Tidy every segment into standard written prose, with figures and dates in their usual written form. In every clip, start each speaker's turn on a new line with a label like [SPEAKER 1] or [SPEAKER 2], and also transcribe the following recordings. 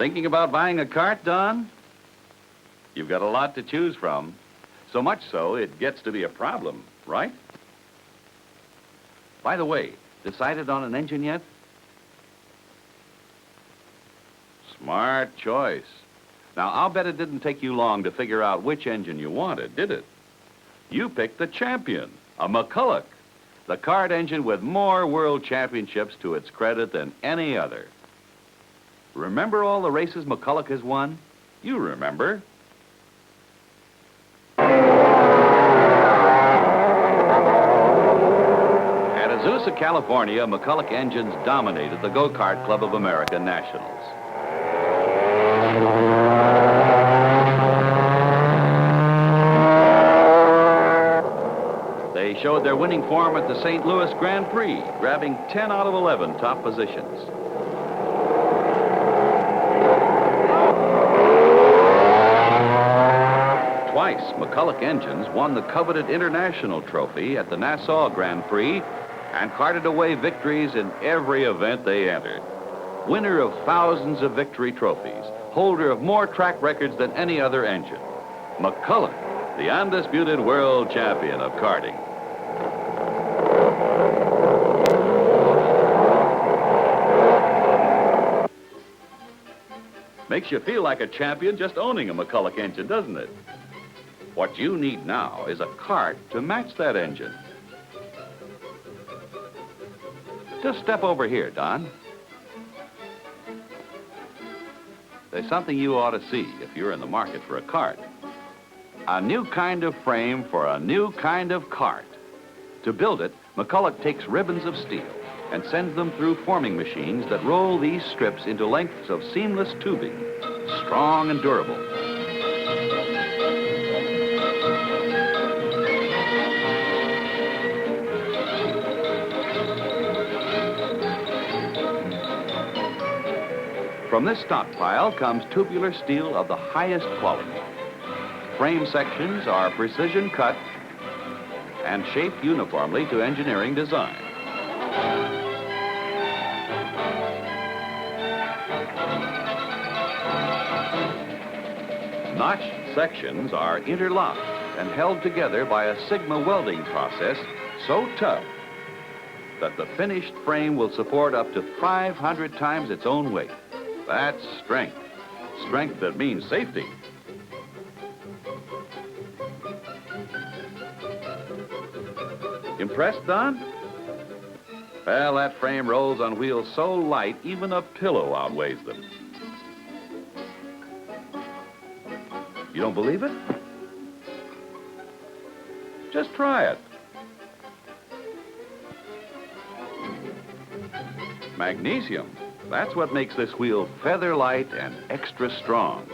[SPEAKER 1] Thinking about buying a kart, Don? You've got a lot to choose from. So much so, it gets to be a problem, right? By the way, decided on an engine yet? Smart choice. Now, I'll bet it didn't take you long to figure out which engine you wanted, did it? You picked the champion, a McCulloch, the kart engine with more world championships to its credit than any other. Remember all the races McCulloch has won? You remember. At Azusa, California, McCulloch engines dominated the Go-Kart Club of America Nationals. They showed their winning form at the St. Louis Grand Prix, grabbing 10 out of 11 top positions. Twice, McCulloch engines won the coveted International Trophy at the Nassau Grand Prix and carted away victories in every event they entered. Winner of thousands of victory trophies, holder of more track records than any other engine. McCulloch, the undisputed world champion of karting. Makes you feel like a champion just owning a McCulloch engine, doesn't it? What you need now is a kart to match that engine. Just step over here, Don. There's something you ought to see if you're in the market for a kart. A new kind of frame for a new kind of kart. To build it, McCulloch takes ribbons of steel and sends them through forming machines that roll these strips into lengths of seamless tubing, strong and durable. From this stockpile comes tubular steel of the highest quality. Frame sections are precision cut and shaped uniformly to engineering design. Notched sections are interlocked and held together by a Sigma welding process so tough that the finished frame will support up to 500 times its own weight. That's strength. Strength that means safety. Impressed, Don? Well, that frame rolls on wheels so light, even a pillow outweighs them. You don't believe it? Just try it. Magnesium. That's what makes this wheel feather light and extra strong.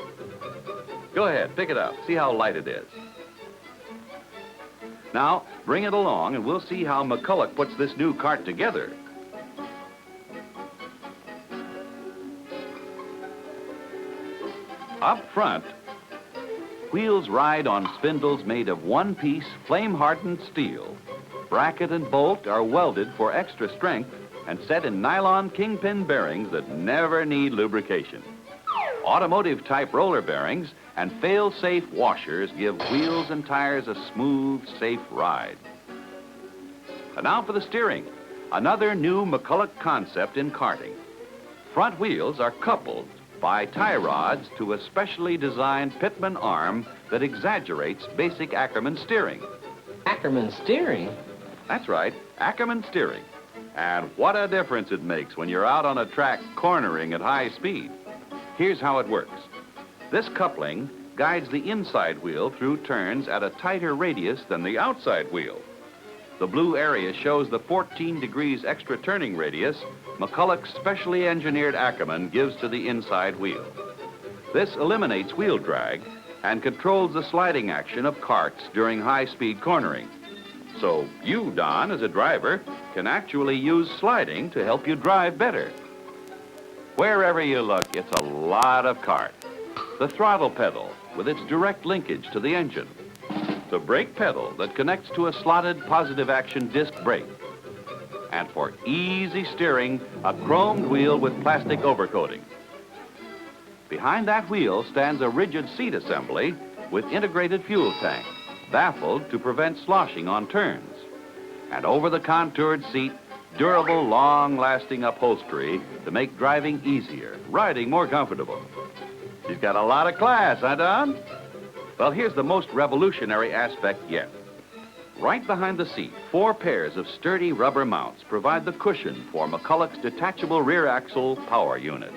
[SPEAKER 1] Go ahead, pick it up. See how light it is. Now, bring it along and we'll see how McCulloch puts this new kart together. Up front, wheels ride on spindles made of one-piece, flame-hardened steel. Bracket and bolt are welded for extra strength and set in nylon kingpin bearings that never need lubrication. Automotive-type roller bearings and fail-safe washers give wheels and tires a smooth, safe ride. And now for the steering, another new McCulloch concept in karting. Front wheels are coupled by tie rods to a specially designed Pitman arm that exaggerates basic Ackerman steering.
[SPEAKER 2] Ackerman steering?
[SPEAKER 1] That's right, Ackerman steering. And what a difference it makes when you're out on a track cornering at high speed. Here's how it works. This coupling guides the inside wheel through turns at a tighter radius than the outside wheel. The blue area shows the 14 degrees extra turning radius McCulloch's specially engineered Ackerman gives to the inside wheel. This eliminates wheel drag and controls the sliding action of karts during high-speed cornering. So you, Don, as a driver, can actually use sliding to help you drive better. Wherever you look, it's a lot of kart. The throttle pedal with its direct linkage to the engine. The brake pedal that connects to a slotted positive action disc brake. And for easy steering, a chromed wheel with plastic overcoating. Behind that wheel stands a rigid seat assembly with integrated fuel tank, baffled to prevent sloshing on turns. And over the contoured seat, durable, long-lasting upholstery to make driving easier, riding more comfortable. She's got a lot of class, huh, Don? Well, here's the most revolutionary aspect yet. Right behind the seat, 4 pairs of sturdy rubber mounts provide the cushion for McCulloch's detachable rear axle power unit.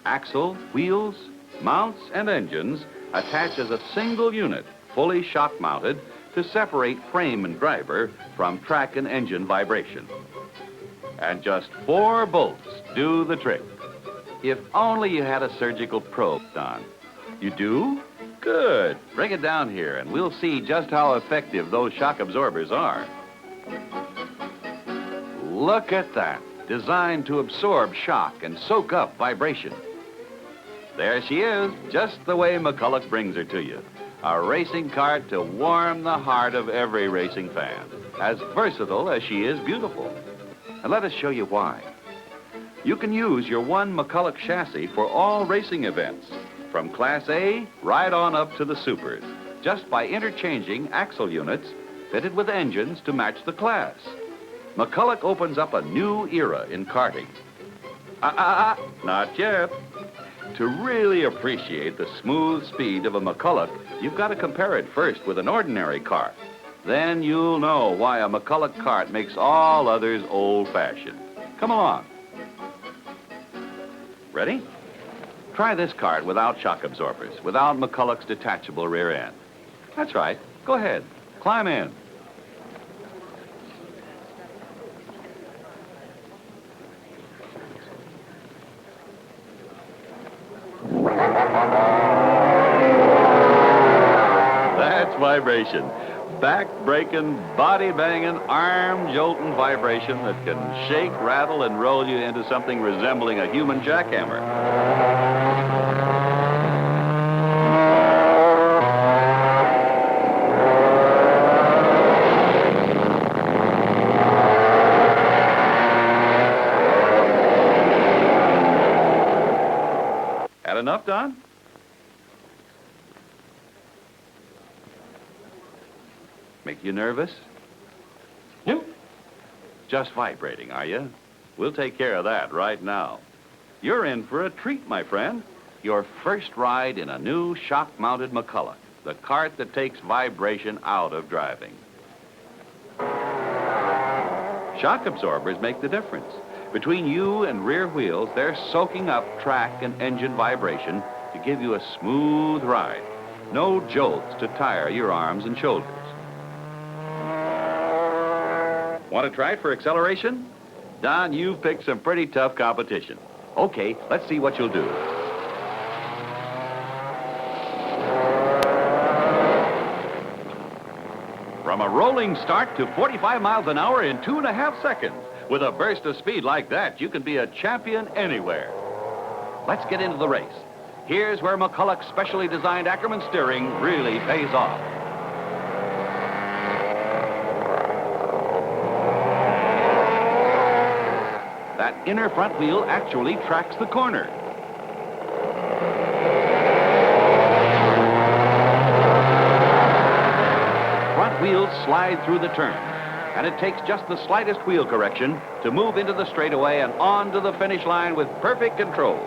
[SPEAKER 1] Axle, wheels, mounts, and engines attach as a single unit, fully shock-mounted, to separate frame and driver from track and engine vibration. And just 4 bolts do the trick. If only you had a surgical probe, Don. You do? Good. Bring it down here, and we'll see just how effective those shock absorbers are. Look at that. Designed to absorb shock and soak up vibration. There she is, just the way McCulloch brings her to you. A racing cart to warm the heart of every racing fan. As versatile as she is beautiful. And let us show you why. You can use your one McCulloch chassis for all racing events, from Class A right on up to the Supers, just by interchanging axle units fitted with engines to match the class. McCulloch opens up a new era in karting. Not yet. To really appreciate the smooth speed of a McCulloch, you've got to compare it first with an ordinary kart. Then you'll know why a McCulloch Kart makes all others old-fashioned. Come along. Ready? Try this kart without shock absorbers, without McCulloch's detachable rear end. That's right. Go ahead. Climb in. That's vibration. Back-breaking, body-banging, arm-jolting vibration that can shake, rattle, and roll you into something resembling a human jackhammer. Had enough, Don? Make you nervous?
[SPEAKER 2] Nope.
[SPEAKER 1] Just vibrating, are you? We'll take care of that right now. You're in for a treat, my friend. Your first ride in a new shock-mounted McCulloch, the kart that takes vibration out of driving. Shock absorbers make the difference. Between you and rear wheels, they're soaking up track and engine vibration to give you a smooth ride. No jolts to tire your arms and shoulders. Want to try it for acceleration? Don, you've picked some pretty tough competition. Okay, let's see what you'll do. From a rolling start to 45 miles an hour in 2.5 seconds. With a burst of speed like that, you can be a champion anywhere. Let's get into the race. Here's where McCulloch's specially designed Ackerman steering really pays off. That inner front wheel actually tracks the corner. Front wheels slide through the turn, and it takes just the slightest wheel correction to move into the straightaway and on to the finish line with perfect control.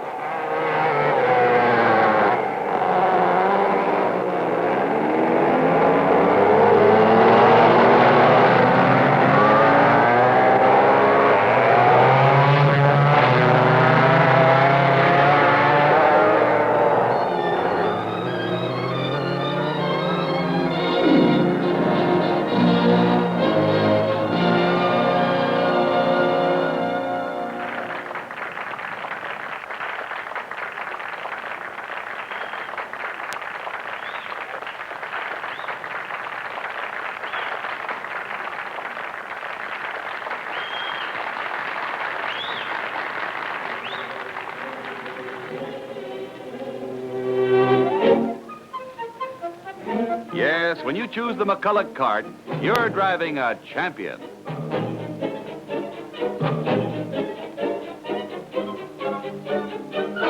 [SPEAKER 1] Yes, when you choose the McCulloch Kart, you're driving a champion.